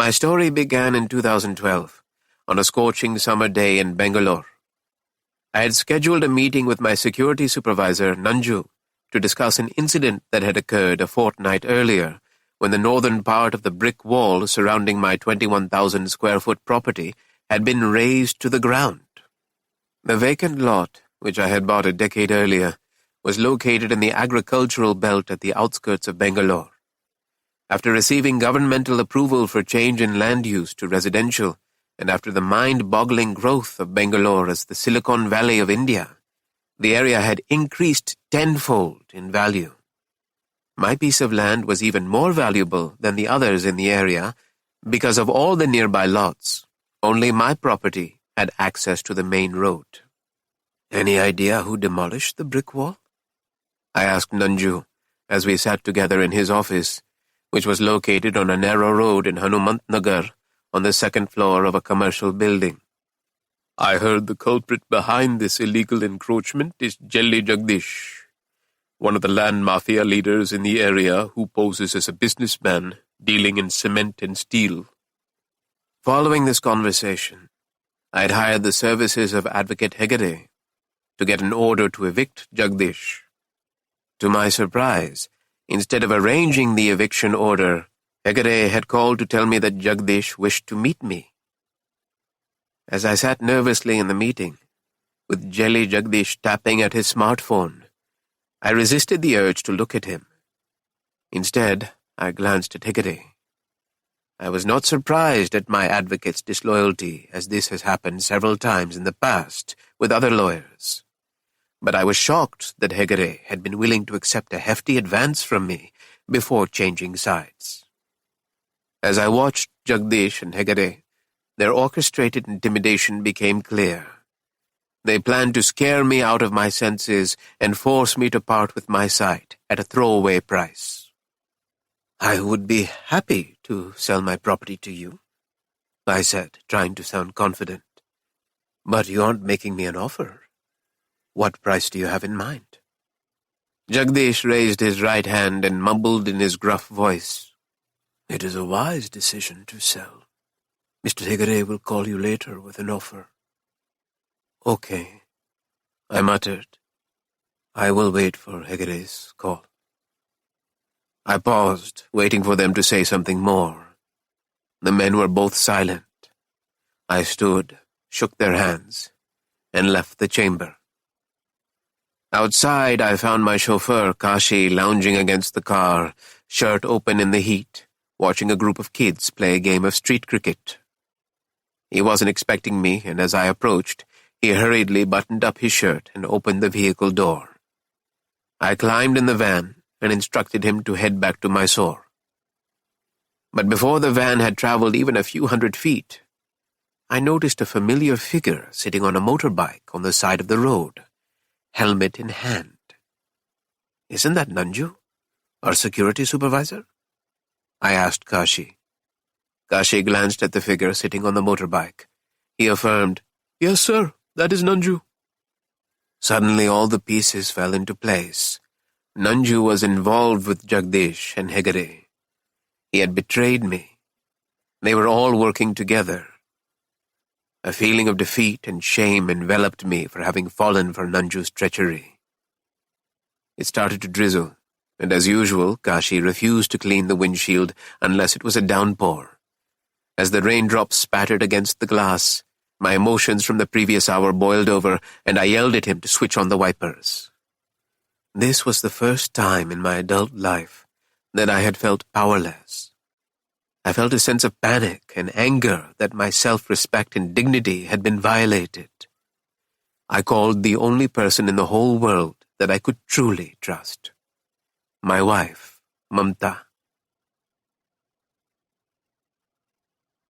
My story began in 2012, on a scorching summer day in Bangalore. I had scheduled a meeting with my security supervisor, Nanju, to discuss an incident that had occurred a fortnight earlier, when the northern part of the brick wall surrounding my 21,000 square foot property had been razed to the ground. The vacant lot, which I had bought a decade earlier, was located in the agricultural belt at the outskirts of Bangalore. After receiving governmental approval for change in land use to residential, and after the mind-boggling growth of Bangalore as the Silicon Valley of India, the area had increased tenfold in value. My piece of land was even more valuable than the others in the area because of all the nearby lots. Only my property had access to the main road. Any idea who demolished the brick wall? I asked Nanju as we sat together in his office, which was located on a narrow road in Hanumantnagar on the second floor of a commercial building. I heard the culprit behind this illegal encroachment is Jelly Jagdish, one of the land mafia leaders in the area who poses as a businessman dealing in cement and steel. Following this conversation, I had hired the services of Advocate Hegde to get an order to evict Jagdish. To my surprise, instead of arranging the eviction order, Hegde had called to tell me that Jagdish wished to meet me. As I sat nervously in the meeting, with Jelly Jagdish tapping at his smartphone, I resisted the urge to look at him. Instead, I glanced at Hegde. I was not surprised at my advocate's disloyalty, as this has happened several times in the past with other lawyers. But I was shocked that Hegde had been willing to accept a hefty advance from me before changing sides. As I watched Jagdish and Hegde, their orchestrated intimidation became clear. They planned to scare me out of my senses and force me to part with my sight at a throwaway price. I would be happy to sell my property to you, I said, trying to sound confident. But you aren't making me an offer. What price do you have in mind? Jagdish raised his right hand and mumbled in his gruff voice, It is a wise decision to sell. Mr. Hegde will call you later with an offer. Okay, I muttered. I will wait for Hegde's call. I paused, waiting for them to say something more. The men were both silent. I stood, shook their hands, and left the chamber. Outside, I found my chauffeur, Kashi, lounging against the car, shirt open in the heat, watching a group of kids play a game of street cricket. He wasn't expecting me, and as I approached, he hurriedly buttoned up his shirt and opened the vehicle door. I climbed in the van and instructed him to head back to Mysore. But before the van had traveled even a few hundred feet, I noticed a familiar figure sitting on a motorbike on the side of the road, helmet in hand. Isn't that Nanju, our security supervisor? I asked Kashi. Kashi glanced at the figure sitting on the motorbike. He affirmed, Yes, sir, that is Nanju. Suddenly all the pieces fell into place. Nanju was involved with Jagdish and Hegde. He had betrayed me. They were all working together. A feeling of defeat and shame enveloped me for having fallen for Nanju's treachery. It started to drizzle, and as usual, Kashi refused to clean the windshield unless it was a downpour. As the raindrops spattered against the glass, my emotions from the previous hour boiled over, and I yelled at him to switch on the wipers. This was the first time in my adult life that I had felt powerless. I felt a sense of panic and anger that my self-respect and dignity had been violated. I called the only person in the whole world that I could truly trust. My wife, Mamta.